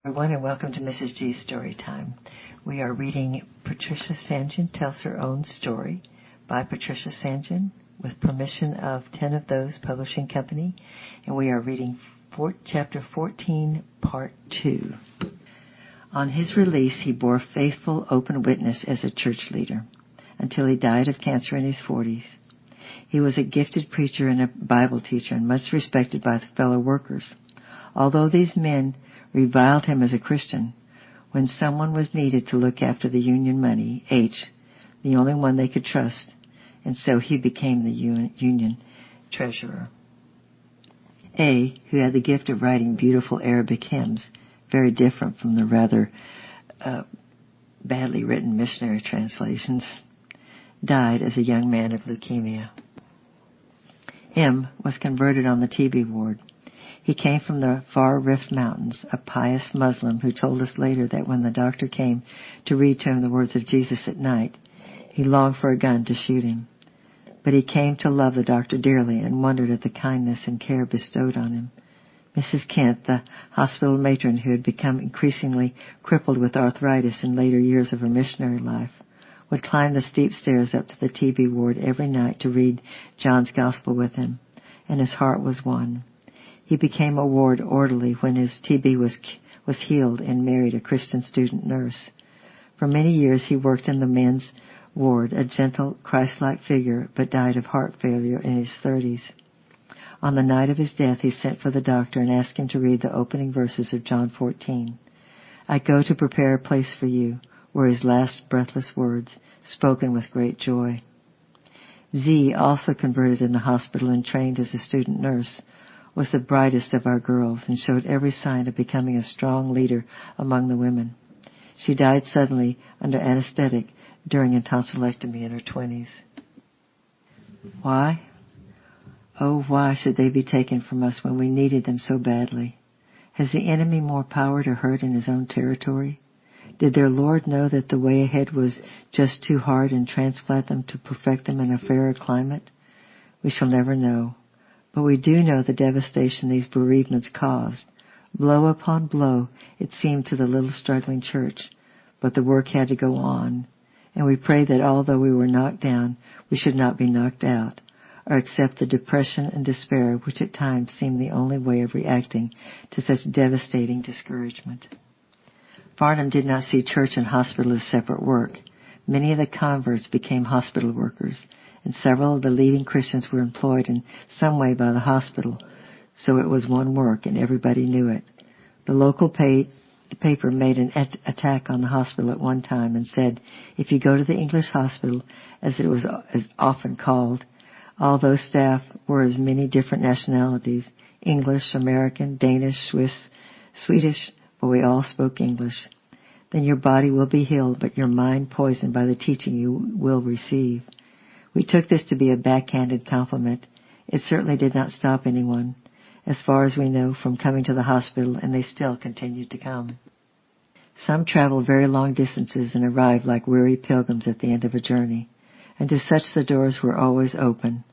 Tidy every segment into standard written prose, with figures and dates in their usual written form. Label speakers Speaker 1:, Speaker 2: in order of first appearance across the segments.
Speaker 1: Everyone, and welcome to Mrs. G's Story Time. We are reading Patricia St. John Tells Her Own Story by Patricia St. John with permission of 10 of Those Publishing Company, and we are reading Chapter 14, Part 2. On his release, he bore faithful, open witness as a church leader until he died of cancer in his 40s. He was a gifted preacher and a Bible teacher and much respected by the fellow workers. Although these men reviled him as a Christian, when someone was needed to look after the union money, H, the only one they could trust, and so he became the union treasurer. A, who had the gift of writing beautiful Arabic hymns, very different from the rather badly written missionary translations, died as a young man of leukemia. M was converted on the TB ward. He came from the far Rift Mountains, a pious Muslim who told us later that when the doctor came to read to him the words of Jesus at night, he longed for a gun to shoot him. But he came to love the doctor dearly and wondered at the kindness and care bestowed on him. Mrs. Kent, the hospital matron who had become increasingly crippled with arthritis in later years of her missionary life, would climb the steep stairs up to the TB ward every night to read John's Gospel with him, and his heart was won. He became a ward orderly when his TB was healed and married a Christian student nurse. For many years he worked in the men's ward, a gentle, Christ-like figure, but died of heart failure in his 30s. On the night of his death, he sent for the doctor and asked him to read the opening verses of John 14. "I go to prepare a place for you," were his last breathless words, spoken with great joy. Z, also converted in the hospital and trained as a student nurse, was the brightest of our girls and showed every sign of becoming a strong leader among the women. She died suddenly under anesthetic during a tonsillectomy in her 20s. Why? Oh, why should they be taken from us when we needed them so badly? Has the enemy more power to hurt in his own territory? Did their Lord know that the way ahead was just too hard and transplant them to perfect them in a fairer climate? We shall never know. But we do know the devastation these bereavements caused. Blow upon blow, it seemed to the little struggling church, but the work had to go on, and we pray that although we were knocked down, we should not be knocked out, or accept the depression and despair which at times seemed the only way of reacting to such devastating discouragement. Farnham did not see church and hospital as separate work. Many of the converts became hospital workers, and several of the leading Christians were employed in some way by the hospital, so it was one work and everybody knew it. The local paper made an attack on the hospital at one time and said, if you go to the English hospital, as it was often called, although staff were as many different nationalities, English, American, Danish, Swiss, Swedish, but we all spoke English, then your body will be healed, but your mind poisoned by the teaching you will receive. We took this to be a backhanded compliment. It certainly did not stop anyone, as far as we know, from coming to the hospital, and they still continued to come. Some traveled very long distances and arrived like weary pilgrims at the end of a journey, and to such the doors were always open.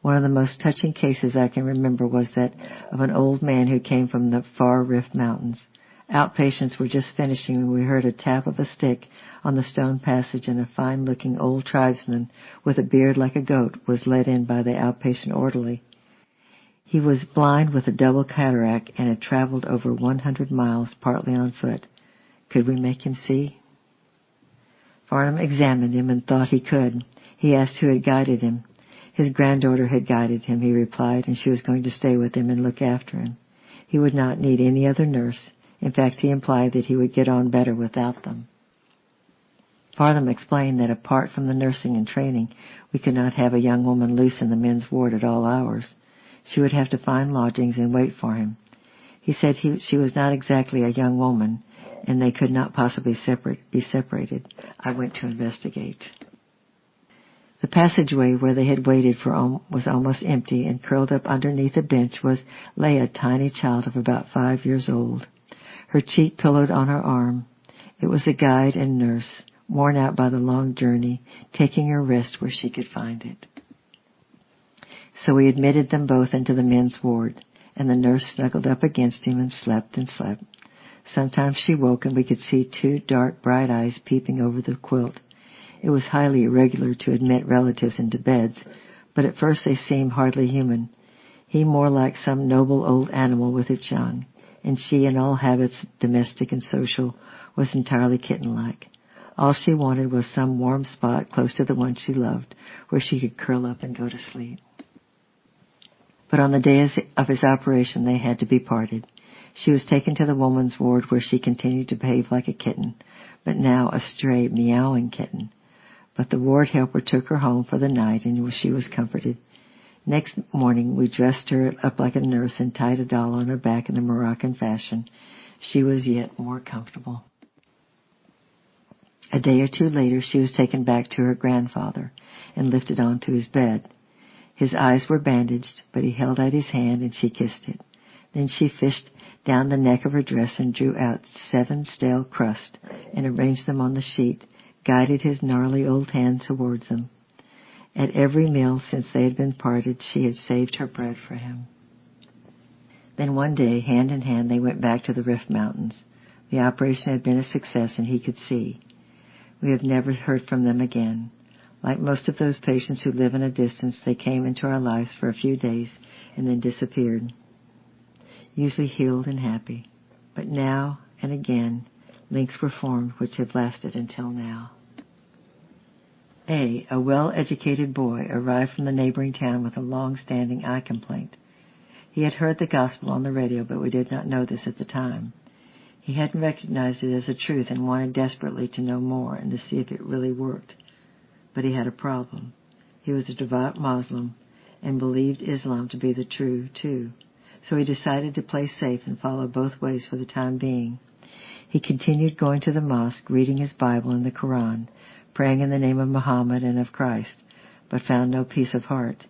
Speaker 1: One of the most touching cases I can remember was that of an old man who came from the far Rift Mountains. Outpatients were just finishing when we heard a tap of a stick on the stone passage, and a fine-looking old tribesman with a beard like a goat was led in by the outpatient orderly. He was blind with a double cataract and had traveled over 100 miles, partly on foot. Could we make him see? Farnham examined him and thought he could. He asked who had guided him. His granddaughter had guided him, he replied, and she was going to stay with him and look after him. He would not need any other nurse. In fact, he implied that he would get on better without them. Farnham explained that apart from the nursing and training, we could not have a young woman loose in the men's ward at all hours. She would have to find lodgings and wait for him. He said she was not exactly a young woman, and they could not possibly be separated. I went to investigate. The passageway where they had waited was almost empty, and curled up underneath a bench lay a tiny child of about 5 years old, her cheek pillowed on her arm. It was the guide and nurse, worn out by the long journey, taking her rest where she could find it. So we admitted them both into the men's ward, and the nurse snuggled up against him and slept and slept. Sometimes she woke and we could see two dark, bright eyes peeping over the quilt. It was highly irregular to admit relatives into beds, but at first they seemed hardly human. He more like some noble old animal with its young, and she, in all habits, domestic and social, was entirely kitten-like. All she wanted was some warm spot close to the one she loved, where she could curl up and go to sleep. But on the day of his operation, they had to be parted. She was taken to the woman's ward, where she continued to behave like a kitten, but now a stray, meowing kitten. But the ward helper took her home for the night, and she was comforted. Next morning, we dressed her up like a nurse and tied a doll on her back in the Moroccan fashion. She was yet more comfortable. A day or two later, she was taken back to her grandfather and lifted onto his bed. His eyes were bandaged, but he held out his hand and she kissed it. Then she fished down the neck of her dress and drew out 7 stale crusts and arranged them on the sheet, guided his gnarly old hand towards them. At every meal since they had been parted, she had saved her bread for him. Then one day, hand in hand, they went back to the Rift Mountains. The operation had been a success, and he could see. We have never heard from them again. Like most of those patients who live in a distance, they came into our lives for a few days and then disappeared, usually healed and happy. But now and again, links were formed which have lasted until now. A well-educated boy arrived from the neighboring town with a long-standing eye complaint. He had heard the gospel on the radio, but we did not know this at the time. He hadn't recognized it as a truth and wanted desperately to know more and to see if it really worked. But he had a problem. He was a devout Muslim and believed Islam to be the true, too. So he decided to play safe and follow both ways for the time being. He continued going to the mosque, reading his Bible and the Quran, praying in the name of Muhammad and of Christ, but found no peace of heart.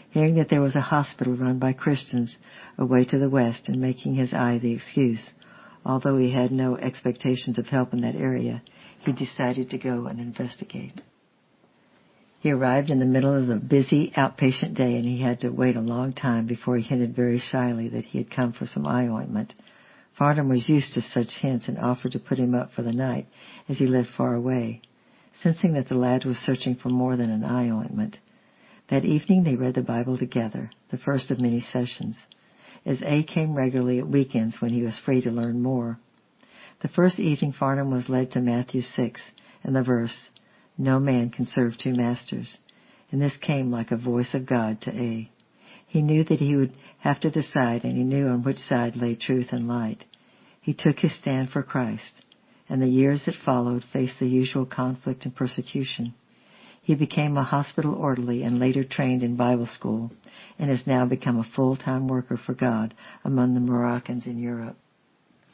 Speaker 1: Hearing that there was a hospital run by Christians away to the west and making his eye the excuse, although he had no expectations of help in that area, he decided to go and investigate. He arrived in the middle of the busy outpatient day, and he had to wait a long time before he hinted very shyly that he had come for some eye ointment. Farnham was used to such hints and offered to put him up for the night, as he lived far away, sensing that the lad was searching for more than an eye ointment. That evening they read the Bible together, the first of many sessions, as A came regularly at weekends when he was free to learn more. The first evening Farnham was led to Matthew 6 and the verse, "No man can serve 2 masters," and this came like a voice of God to A. He knew that he would have to decide, and he knew on which side lay truth and light. He took his stand for Christ, and the years that followed faced the usual conflict and persecution. He became a hospital orderly and later trained in Bible school, and has now become a full-time worker for God among the Moroccans in Europe.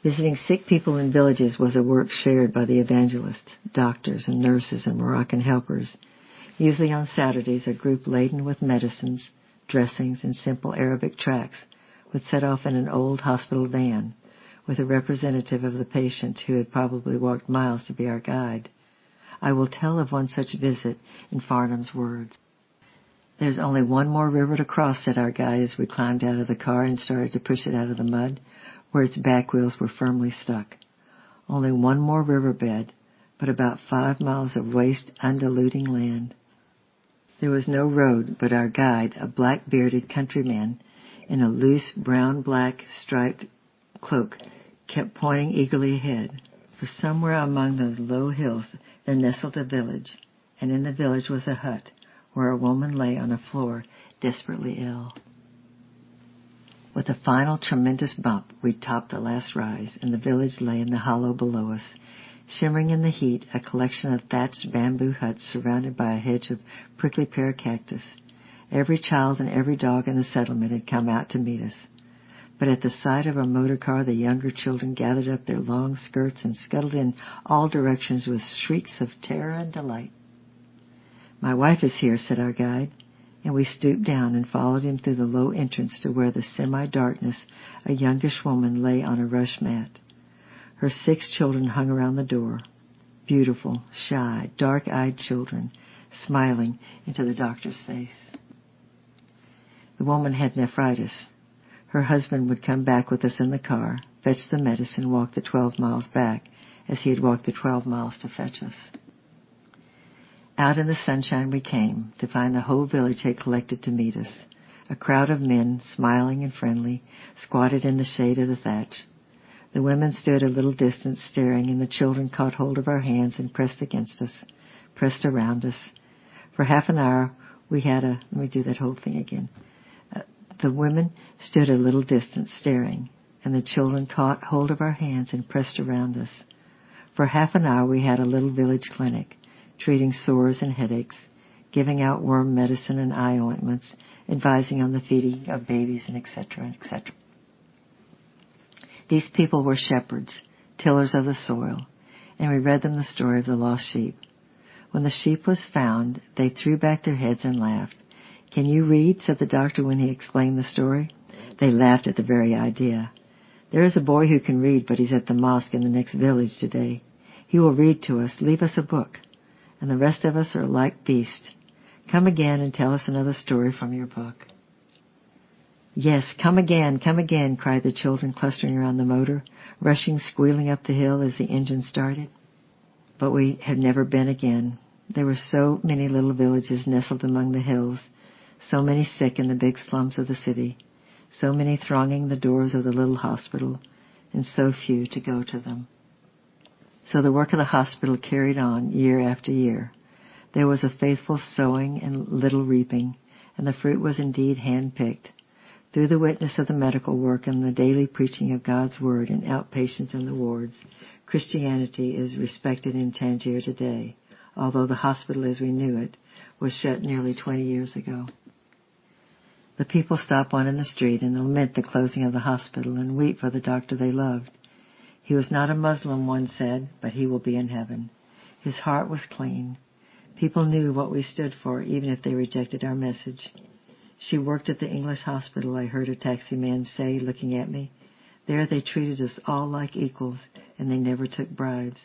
Speaker 1: Visiting sick people in villages was a work shared by the evangelists, doctors and nurses and Moroccan helpers. Usually on Saturdays, a group laden with medicines, dressings, and simple Arabic tracts would set off in an old hospital van with a representative of the patient who had probably walked miles to be our guide. I will tell of one such visit in Farnham's words. "There's only one more river to cross," said our guide as we climbed out of the car and started to push it out of the mud, where its back wheels were firmly stuck. Only one more riverbed, but about 5 miles of waste, undulating land. There was no road, but our guide, a black-bearded countryman in a loose brown-black striped cloak, kept pointing eagerly ahead. For somewhere among those low hills there nestled a village, and in the village was a hut where a woman lay on a floor desperately ill. With a final tremendous bump, we topped the last rise, and the village lay in the hollow below us, shimmering in the heat, a collection of thatched bamboo huts surrounded by a hedge of prickly pear cactus. Every child and every dog in the settlement had come out to meet us. But at the sight of a motor car, the younger children gathered up their long skirts and scuttled in all directions with shrieks of terror and delight. "My wife is here," said our guide, and we stooped down and followed him through the low entrance to where the semi-darkness a youngish woman lay on a rush mat. Her 6 children hung around the door, beautiful, shy, dark-eyed children, smiling into the doctor's face. The woman had nephritis. Her husband would come back with us in the car. fetch the medicine, walk the 12 miles back, as he had walked the 12 miles to fetch us. Out in the sunshine we came, to find the whole village had collected to meet us. A crowd of men, smiling and friendly, squatted in the shade of the thatch. The women stood a little distance staring, and the children caught hold of our hands and pressed against us, pressed around us. For half an hour we had a... Let me do that whole thing again. The women stood a little distance staring, and the children caught hold of our hands and pressed around us. For half an hour we had a little village clinic, treating sores and headaches, giving out worm medicine and eye ointments, advising on the feeding of babies, and etc., etc. These people were shepherds, tillers of the soil, and we read them the story of the lost sheep. When the sheep was found, they threw back their heads and laughed. "Can you read?" said the doctor when he explained the story. They laughed at the very idea. "There is a boy who can read, but he's at the mosque in the next village today. He will read to us, leave us a book, and the rest of us are like beasts. Come again and tell us another story from your book." "Yes, come again, cried the children clustering around the motor, rushing, squealing up the hill as the engine started. But we had never been again. There were so many little villages nestled among the hills, so many sick in the big slums of the city, so many thronging the doors of the little hospital, and so few to go to them. So the work of the hospital carried on year after year. There was a faithful sowing and little reaping, and the fruit was indeed hand-picked. Through the witness of the medical work and the daily preaching of God's Word in outpatients in the wards, Christianity is respected in Tangier today, although the hospital as we knew it was shut nearly 20 years ago. The people stop one in the street and lament the closing of the hospital and weep for the doctor they loved. He was not a Muslim, one said, but he will be in heaven. His heart was clean. People knew what we stood for, even if they rejected our message. "She worked at the English hospital," I heard a taxi man say, looking at me. "There they treated us all like equals, and they never took bribes.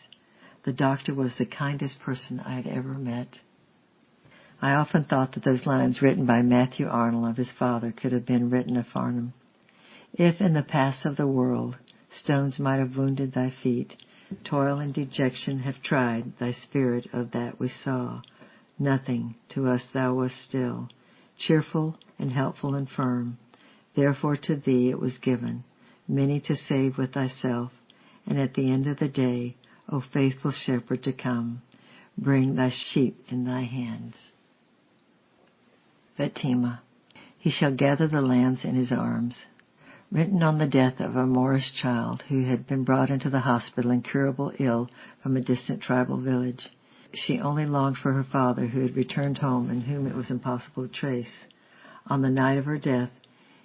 Speaker 1: The doctor was the kindest person I had ever met." I often thought that those lines written by Matthew Arnold of his father could have been written of Farnham. "If in the paths of the world stones might have wounded thy feet, toil and dejection have tried thy spirit of that we saw. Nothing, to us thou wast still, cheerful and helpful and firm. Therefore to thee it was given, many to save with thyself, and at the end of the day, O faithful shepherd, to come, bring thy sheep in thy hands." Fatima. He shall gather the lambs in his arms. Written on the death of a Moorish child who had been brought into the hospital incurable ill from a distant tribal village. She only longed for her father, who had returned home and whom it was impossible to trace. On the night of her death,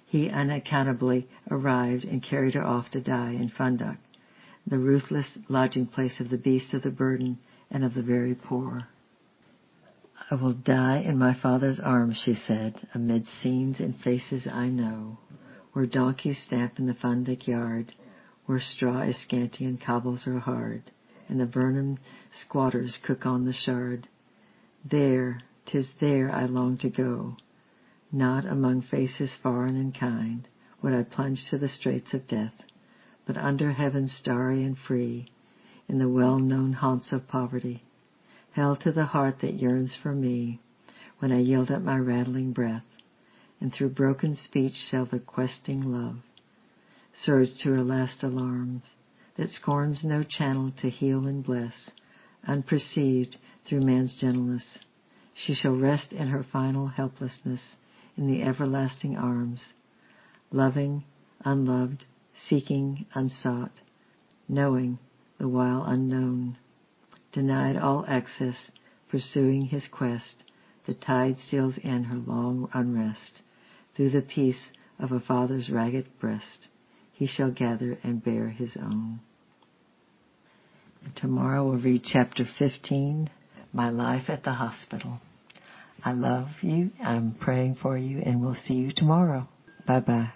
Speaker 1: he unaccountably arrived and carried her off to die in Funduck, the ruthless lodging place of the beasts of the burden and of the very poor. "I will die in my father's arms," she said, "amid scenes and faces I know, where donkeys stamp in the Funduck yard, where straw is scanty and cobbles are hard, and the Burnham squatters cook on the shard. There, 'tis there I long to go. Not among faces foreign and kind would I plunge to the straits of death, but under heaven's starry and free, in the well-known haunts of poverty, held to the heart that yearns for me, when I yield up my rattling breath, and through broken speech shall the questing love surge to her last alarms, that scorns no channel to heal and bless, unperceived through man's gentleness. She shall rest in her final helplessness in the everlasting arms, loving, unloved, seeking, unsought, knowing the while unknown. Denied all access, pursuing his quest, the tide steals in her long unrest. Through the peace of a father's ragged breast, he shall gather and bear his own. And tomorrow we'll read chapter 15, My Life at the Hospital. I love you, I'm praying for you, and we'll see you tomorrow. Bye-bye.